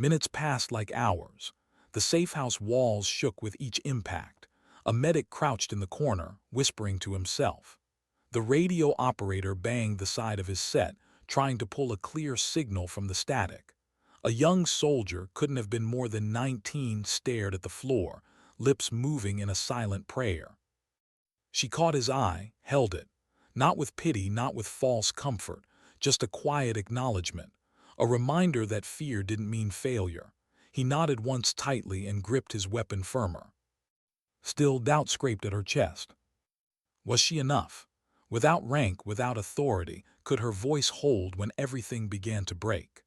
Minutes passed like hours. The safe house walls shook with each impact. A medic crouched in the corner, whispering to himself. The radio operator banged the side of his set, trying to pull a clear signal from the static. A young soldier, couldn't have been more than 19, stared at the floor, lips moving in a silent prayer. She caught his eye, held it. Not with pity, not with false comfort, just a quiet acknowledgement. A reminder that fear didn't mean failure. He nodded once tightly and gripped his weapon firmer. Still, doubt scraped at her chest. Was she enough? Without rank, without authority, could her voice hold when everything began to break?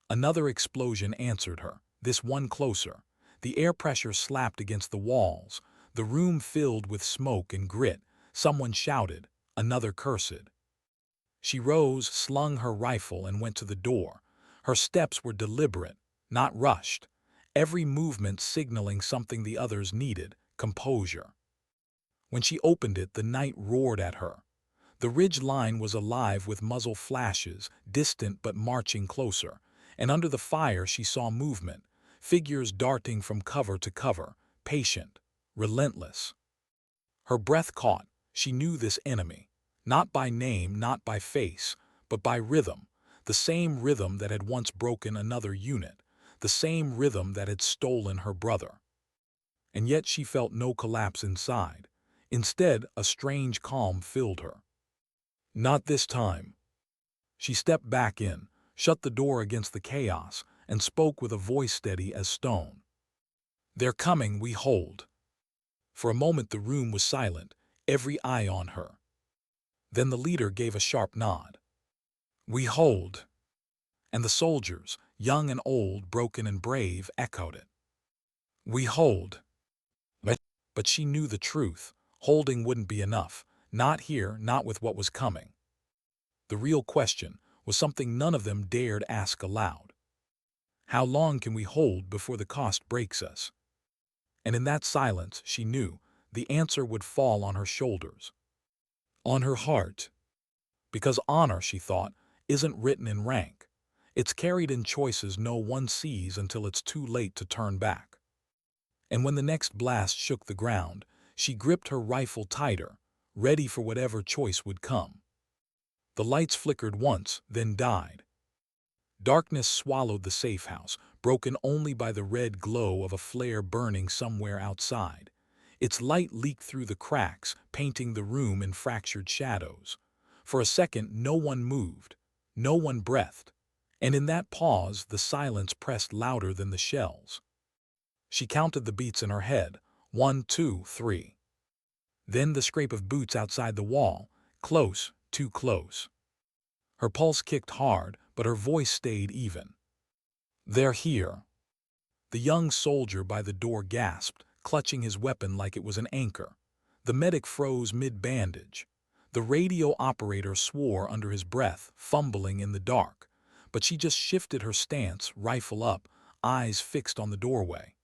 Another explosion answered her, this one closer. The air pressure slapped against the walls. The room filled with smoke and grit. Someone shouted, another cursed. She rose, slung her rifle, and went to the door. Her steps were deliberate, not rushed. Every movement signaling something the others needed, composure. When she opened it, the night roared at her. The ridge line was alive with muzzle flashes, distant but marching closer. And under the fire she saw movement, figures darting from cover to cover, patient, relentless. Her breath caught. She knew this enemy. Not by name, not by face, but by rhythm. The same rhythm that had once broken another unit. The same rhythm that had stolen her brother. And yet she felt no collapse inside. Instead, a strange calm filled her. Not this time. She stepped back in, shut the door against the chaos, and spoke with a voice steady as stone. They're coming, we hold. For a moment the room was silent, every eye on her. Then the leader gave a sharp nod. We hold. And the soldiers, young and old, broken and brave, echoed it. We hold. But she knew the truth. Holding wouldn't be enough. Not here, not with what was coming. The real question was something none of them dared ask aloud. How long can we hold before the cost breaks us? And in that silence, she knew, the answer would fall on her shoulders. On her heart. Because honor, she thought, isn't written in rank. It's carried in choices no one sees until it's too late to turn back. And when the next blast shook the ground, she gripped her rifle tighter, ready for whatever choice would come. The lights flickered once, then died. Darkness swallowed the safe house, broken only by the red glow of a flare burning somewhere outside. Its light leaked through the cracks, painting the room in fractured shadows. For a second, no one moved, no one breathed, and in that pause, the silence pressed louder than the shells. She counted the beats in her head, 1, 2, 3. Then the scrape of boots outside the wall, close, too close. Her pulse kicked hard, but her voice stayed even. "They're here." The young soldier by the door gasped, clutching his weapon like it was an anchor. The medic froze mid-bandage. The radio operator swore under his breath, fumbling in the dark. But she just shifted her stance, rifle up, eyes fixed on the doorway.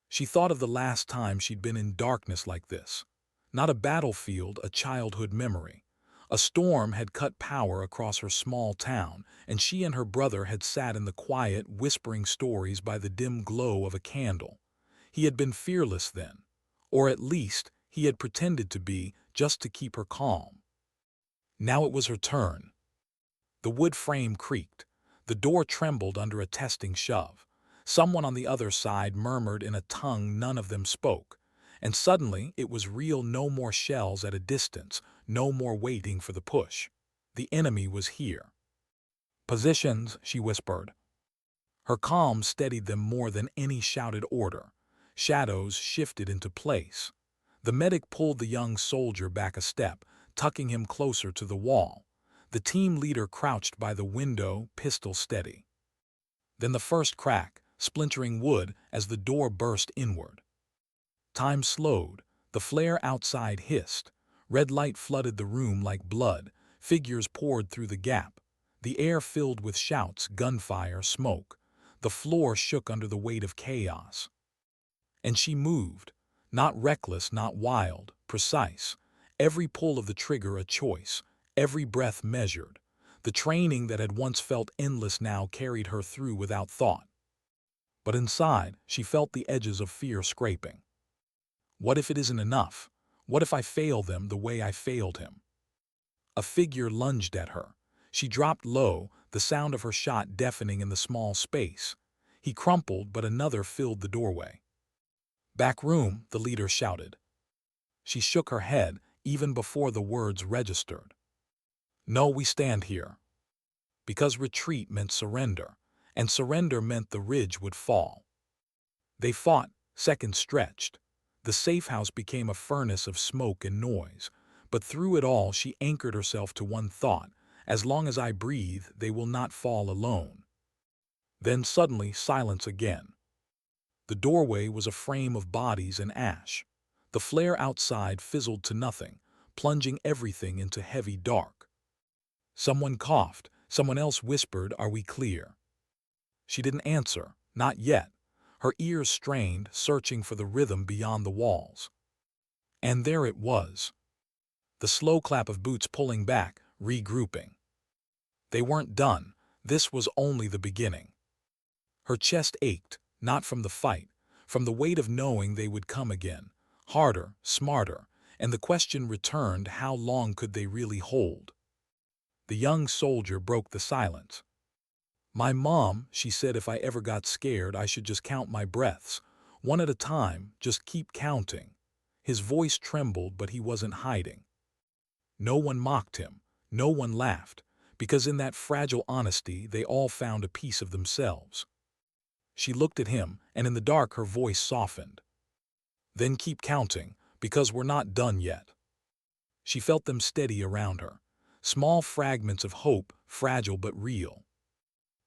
She thought of the last time she'd been in darkness like this. Not a battlefield, a childhood memory. A storm had cut power across her small town, and she and her brother had sat in the quiet, whispering stories by the dim glow of a candle. He had been fearless then. Or at least, he had pretended to be, just to keep her calm. Now it was her turn. The wood frame creaked. The door trembled under a testing shove. Someone on the other side murmured in a tongue none of them spoke. And suddenly it was real. No more shells at a distance, no more waiting for the push. The enemy was here. "Positions," she whispered. Her calm steadied them more than any shouted order. Shadows shifted into place. The medic pulled the young soldier back a step, tucking him closer to the wall. The team leader crouched by the window, pistol steady. Then the first crack, splintering wood as the door burst inward. Time slowed. The flare outside hissed. Red light flooded the room like blood. Figures poured through the gap. The air filled with shouts, gunfire, smoke. The floor shook under the weight of chaos. And she moved. Not reckless, not wild, precise. Every pull of the trigger a choice. Every breath measured. The training that had once felt endless now carried her through without thought. But inside, she felt the edges of fear scraping. What if it isn't enough? What if I fail them the way I failed him? A figure lunged at her. She dropped low, the sound of her shot deafening in the small space. He crumpled, but another filled the doorway. "Back room," the leader shouted. She shook her head, even before the words registered. "No, we stand here." Because retreat meant surrender, and surrender meant the ridge would fall. They fought, seconds stretched. The safe house became a furnace of smoke and noise, but through it all she anchored herself to one thought: as long as I breathe, they will not fall alone. Then suddenly silence again. The doorway was a frame of bodies and ash. The flare outside fizzled to nothing, plunging everything into heavy dark. Someone coughed, someone else whispered, "Are we clear?" She didn't answer, not yet. Her ears strained, searching for the rhythm beyond the walls. And there it was. The slow clap of boots pulling back, regrouping. They weren't done. This was only the beginning. Her chest ached, not from the fight, from the weight of knowing they would come again. Harder, smarter, and the question returned: how long could they really hold? The young soldier broke the silence. "My mom," she said, "if I ever got scared, I should just count my breaths. One at a time, just keep counting." His voice trembled, but he wasn't hiding. No one mocked him. No one laughed. Because in that fragile honesty, they all found a piece of themselves. She looked at him, and in the dark her voice softened. "Then keep counting, because we're not done yet." She felt them steady around her. Small fragments of hope, fragile but real.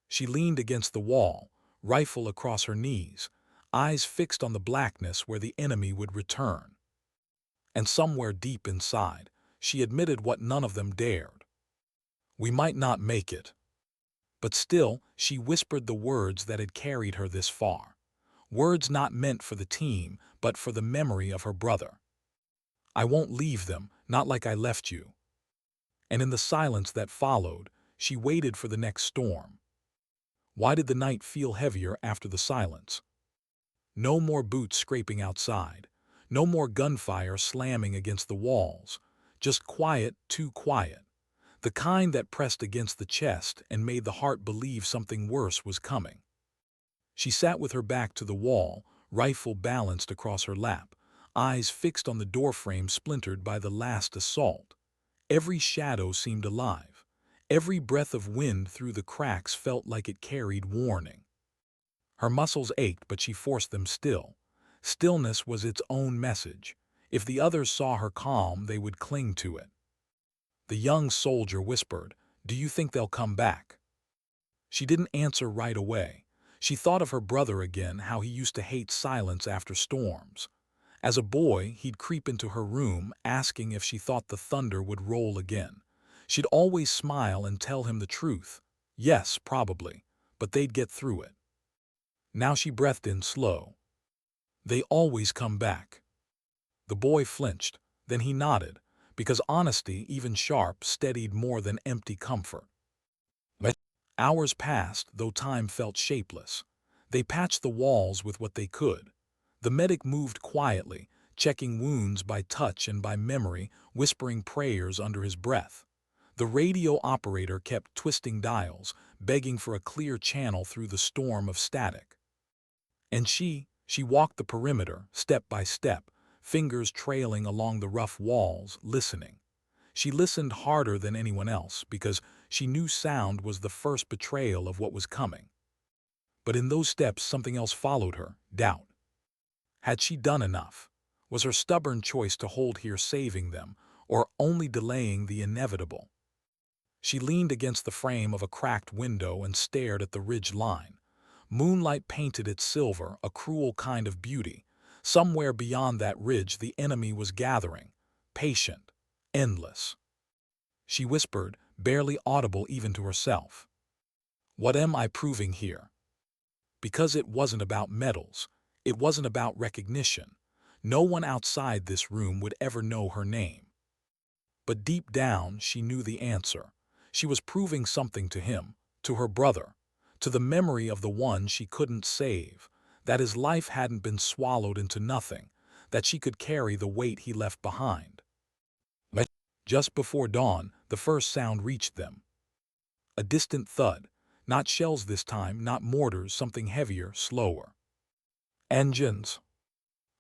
She leaned against the wall, rifle across her knees, eyes fixed on the blackness where the enemy would return. And somewhere deep inside, she admitted what none of them dared. "We might not make it." But still, she whispered the words that had carried her this far. Words not meant for the team, but for the memory of her brother. "I won't leave them, not like I left you." And in the silence that followed, she waited for the next storm. Why did the night feel heavier after the silence? No more boots scraping outside. No more gunfire slamming against the walls. Just quiet, too quiet. The kind that pressed against the chest and made the heart believe something worse was coming. She sat with her back to the wall, rifle balanced across her lap, eyes fixed on the doorframe splintered by the last assault. Every shadow seemed alive. Every breath of wind through the cracks felt like it carried warning. Her muscles ached, but she forced them still. Stillness was its own message. If the others saw her calm, they would cling to it. The young soldier whispered, Do you think they'll come back? She didn't answer right away. She thought of her brother again, how he used to hate silence after storms. As a boy, he'd creep into her room, asking if she thought the thunder would roll again. She'd always smile and tell him the truth. Yes, probably, but they'd get through it. Now she breathed in slow. They always come back. The boy flinched, then he nodded, because honesty, even sharp, steadied more than empty comfort. But hours passed, though time felt shapeless. They patched the walls with what they could. The medic moved quietly, checking wounds by touch and by memory, whispering prayers under his breath. The radio operator kept twisting dials, begging for a clear channel through the storm of static. And she walked the perimeter, step by step, fingers trailing along the rough walls, listening. She listened harder than anyone else because she knew sound was the first betrayal of what was coming. But in those steps something else followed her, doubt. Had she done enough? Was her stubborn choice to hold here saving them, or only delaying the inevitable? She leaned against the frame of a cracked window and stared at the ridge line. Moonlight painted it silver, a cruel kind of beauty. Somewhere beyond that ridge the enemy was gathering, patient, endless. She whispered, barely audible even to herself. What am I proving here? Because it wasn't about medals. It wasn't about recognition. No one outside this room would ever know her name. But deep down, she knew the answer. She was proving something to him, to her brother, to the memory of the one she couldn't save, that his life hadn't been swallowed into nothing, that she could carry the weight he left behind. But just before dawn, the first sound reached them. A distant thud, not shells this time, not mortars, something heavier, slower. Engines.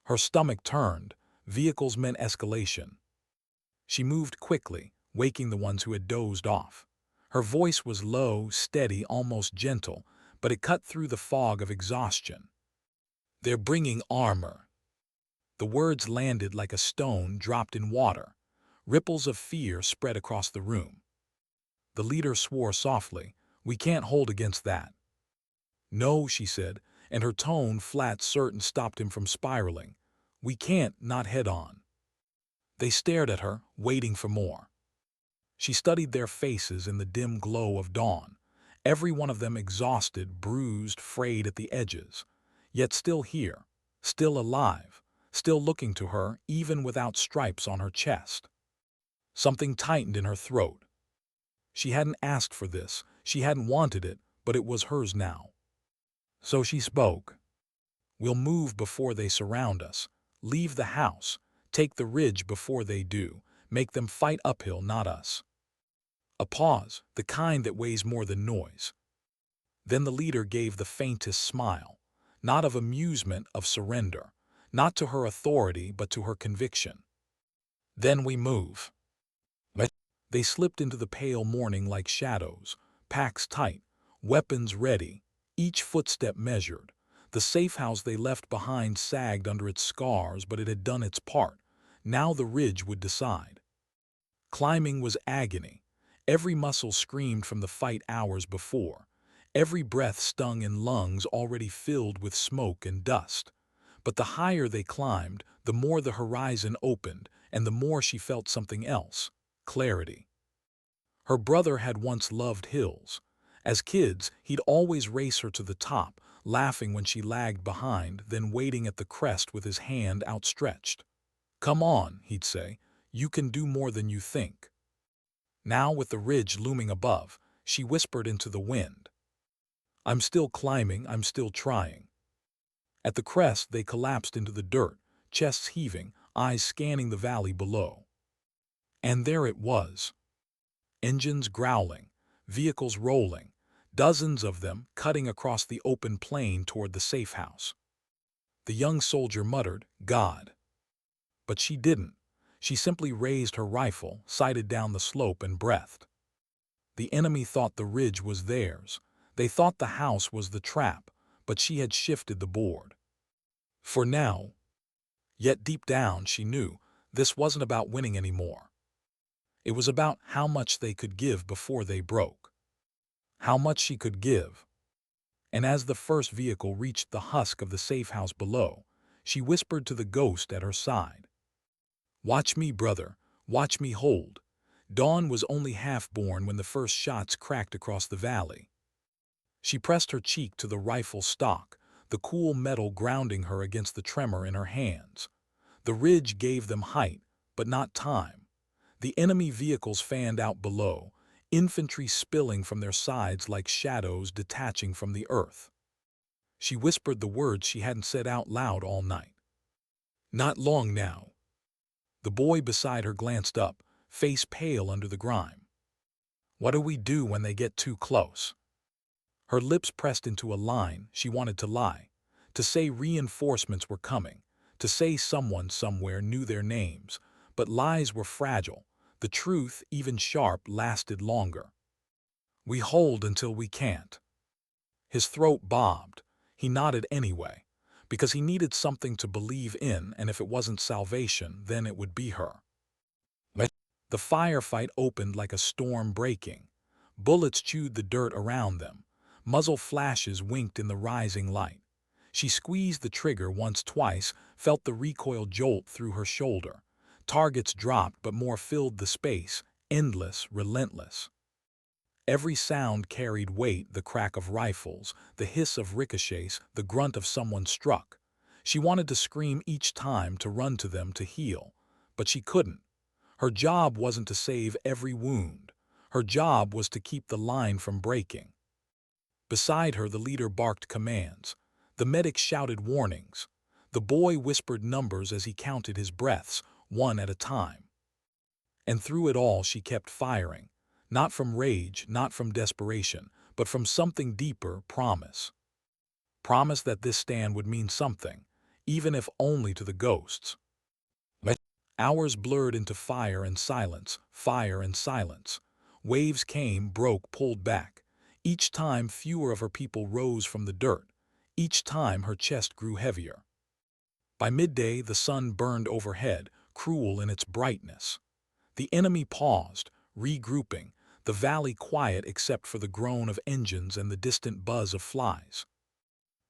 Her stomach turned. Vehicles meant escalation. She moved quickly, waking the ones who had dozed off. Her voice was low, steady, almost gentle, but it cut through the fog of exhaustion. They're bringing armor. The words landed like a stone dropped in water. Ripples of fear spread across the room. The leader swore softly. We can't hold against that. No, she said, and her tone, flat, certain, stopped him from spiraling. We can't, not head on. They stared at her, waiting for more. She studied their faces in the dim glow of dawn, every one of them exhausted, bruised, frayed at the edges, yet still here, still alive, still looking to her even without stripes on her chest. Something tightened in her throat. She hadn't asked for this, she hadn't wanted it, but it was hers now. So she spoke. We'll move before they surround us, leave the house, take the ridge before they do, make them fight uphill, not us. A pause, the kind that weighs more than noise. Then the leader gave the faintest smile, not of amusement, of surrender, not to her authority but to her conviction. Then we move. But they slipped into the pale morning like shadows, packs tight, weapons ready, each footstep measured. The safe house they left behind sagged under its scars, but it had done its part. Now the ridge would decide. Climbing was agony. Every muscle screamed from the fight hours before. Every breath stung in lungs already filled with smoke and dust. But the higher they climbed, the more the horizon opened, and the more she felt something else, clarity. Her brother had once loved hills. As kids, he'd always race her to the top, laughing when she lagged behind, then waiting at the crest with his hand outstretched. Come on, he'd say, you can do more than you think. Now, with the ridge looming above, she whispered into the wind. I'm still climbing, I'm still trying. At the crest, they collapsed into the dirt, chests heaving, eyes scanning the valley below. And there it was. Engines growling, vehicles rolling, dozens of them cutting across the open plain toward the safe house. The young soldier muttered, God. But she didn't. She simply raised her rifle, sighted down the slope, and breathed. The enemy thought the ridge was theirs. They thought the house was the trap, but she had shifted the board. For now. Yet deep down she knew this wasn't about winning anymore. It was about how much they could give before they broke. How much she could give. And as the first vehicle reached the husk of the safe house below, she whispered to the ghost at her side. "Watch me, brother. Watch me hold." Dawn was only half born when the first shots cracked across the valley. She pressed her cheek to the rifle stock, the cool metal grounding her against the tremor in her hands. The ridge gave them height, but not time. The enemy vehicles fanned out below, infantry spilling from their sides like shadows detaching from the earth. She whispered the words she hadn't said out loud all night. "Not long now." The boy beside her glanced up, face pale under the grime. "What do we do when they get too close?" Her lips pressed into a line. She wanted to lie, to say reinforcements were coming, to say someone somewhere knew their names, but lies were fragile. The truth, even sharp, lasted longer. "We hold until we can't." His throat bobbed. He nodded anyway, because he needed something to believe in, and if it wasn't salvation, then it would be her. The firefight opened like a storm breaking. Bullets chewed the dirt around them. Muzzle flashes winked in the rising light. She squeezed the trigger once, twice, felt the recoil jolt through her shoulder. Targets dropped, but more filled the space, endless, relentless. Every sound carried weight, the crack of rifles, the hiss of ricochets, the grunt of someone struck. She wanted to scream each time, to run to them, to heal. But she couldn't. Her job wasn't to save every wound. Her job was to keep the line from breaking. Beside her, the leader barked commands. The medic shouted warnings. The boy whispered numbers as he counted his breaths, one at a time. And through it all, she kept firing. Not from rage, not from desperation, but from something deeper, promise. Promise that this stand would mean something, even if only to the ghosts. Hours blurred into fire and silence, fire and silence. Waves came, broke, pulled back. Each time fewer of her people rose from the dirt. Each time her chest grew heavier. By midday, the sun burned overhead, cruel in its brightness. The enemy paused, regrouping, the valley quiet except for the groan of engines and the distant buzz of flies.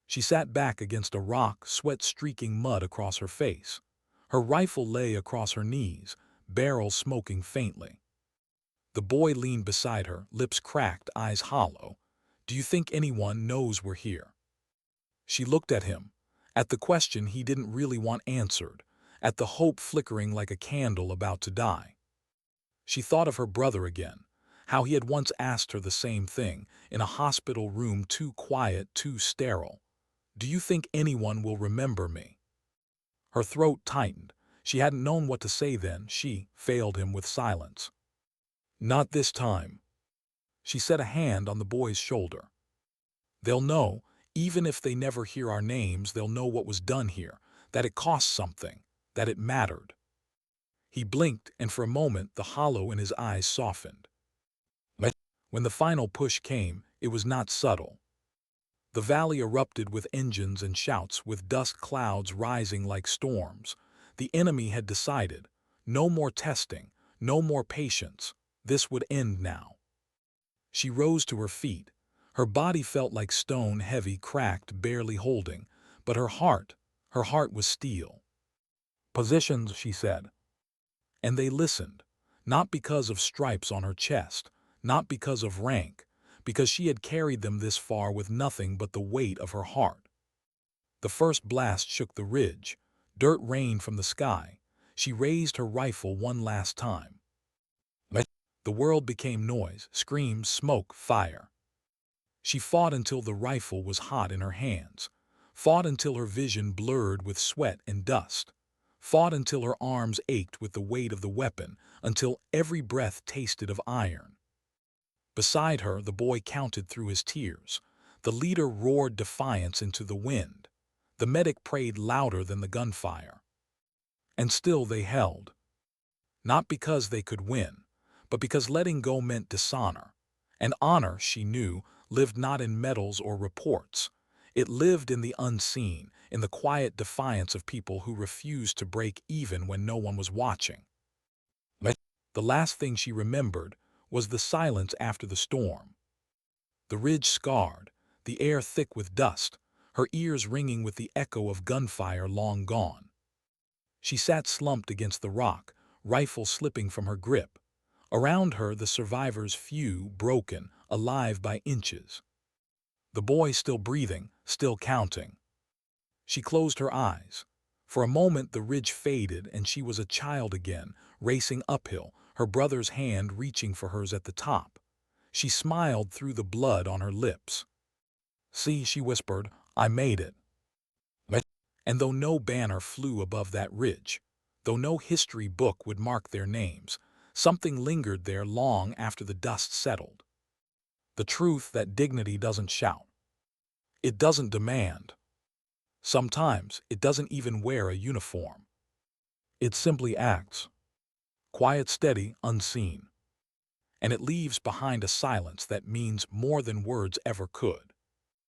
She sat back against a rock, sweat streaking mud across her face. Her rifle lay across her knees, barrel smoking faintly. The boy leaned beside her, lips cracked, eyes hollow. "Do you think anyone knows we're here?" She looked at him, at the question he didn't really want answered, at the hope flickering like a candle about to die. She thought of her brother again, how he had once asked her the same thing, in a hospital room too quiet, too sterile. "Do you think anyone will remember me?" Her throat tightened. She hadn't known what to say then. She failed him with silence. "Not this time." She set a hand on the boy's shoulder. "They'll know, even if they never hear our names, they'll know what was done here, that it cost something, that it mattered." He blinked, and for a moment the hollow in his eyes softened. When the final push came, it was not subtle. The valley erupted with engines and shouts, with dust clouds rising like storms. The enemy had decided. No more testing, no more patience. This would end now. She rose to her feet. Her body felt like stone, heavy, cracked, barely holding. But her heart was steel. "Positions," she said. And they listened, not because of stripes on her chest, not because of rank, because she had carried them this far with nothing but the weight of her heart. The first blast shook the ridge. Dirt rained from the sky. She raised her rifle one last time. The world became noise, screams, smoke, fire. She fought until the rifle was hot in her hands, fought until her vision blurred with sweat and dust, fought until her arms ached with the weight of the weapon, until every breath tasted of iron. Beside her, the boy counted through his tears. The leader roared defiance into the wind. The medic prayed louder than the gunfire. And still they held. Not because they could win, but because letting go meant dishonor. And honor, she knew, lived not in medals or reports. It lived in the unseen, in the quiet defiance of people who refused to break even when no one was watching. The last thing she remembered was the silence after the storm. The ridge scarred, the air thick with dust, her ears ringing with the echo of gunfire long gone. She sat slumped against the rock, rifle slipping from her grip. Around her the survivors few, broken, alive by inches. The boy still breathing, still counting. She closed her eyes. For a moment the ridge faded and she was a child again, racing uphill, her brother's hand reaching for hers at the top. She smiled through the blood on her lips. "See," she whispered, "I made it." And though no banner flew above that ridge, though no history book would mark their names, something lingered there long after the dust settled. The truth that dignity doesn't shout. It doesn't demand. Sometimes it doesn't even wear a uniform. It simply acts. Quiet, steady, unseen. And it leaves behind a silence that means more than words ever could.